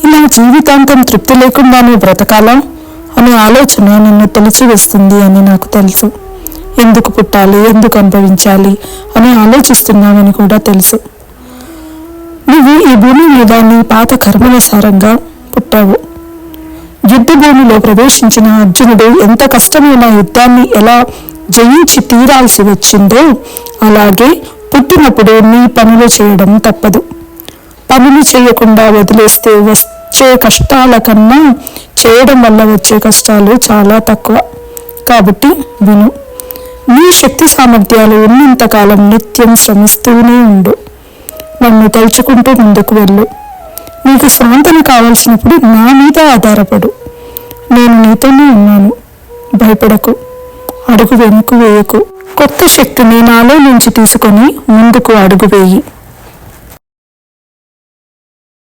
ఇలా జీవితాంతం తృప్తి లేకుండానే బ్రతకాలా అనే ఆలోచన నన్ను తొలిచివేస్తుంది అని నాకు తెలుసు. ఎందుకు పుట్టాలి, ఎందుకు అనుభవించాలి అని ఆలోచిస్తున్నామని కూడా తెలుసు. నువ్వు ఈ భూమి మీద నీ పాత కర్మలసారంగా పుట్టావు. యుద్ధ భూమిలో ప్రవేశించిన అర్జునుడు ఎంత కష్టమైన యుద్ధాన్ని ఎలా జయించి తీరాల్సి వచ్చిందో అలాగే పుట్టినప్పుడు నీ పనులు చేయడం తప్పదు. పనులు చేయకుండా వదిలేస్తే వచ్చే కష్టాల కన్నా చేయడం వల్ల వచ్చే కష్టాలు చాలా తక్కువ. కాబట్టి విను. నీ శక్తి సామర్థ్యాలు ఉన్నంతకాలం నిత్యం శ్రమిస్తూనే ఉండు. నన్ను తలుచుకుంటూ ముందుకు వెళ్ళు. నీకు స్వాంతన కావాల్సినప్పుడు నా మీద ఆధారపడు. నేను నీతోనే ఉన్నాను. భయపడకు, అడుగు వెనుక వేయకు. కొత్త శక్తిని నాలో నుంచి తీసుకొని ముందుకు అడుగు వేయి.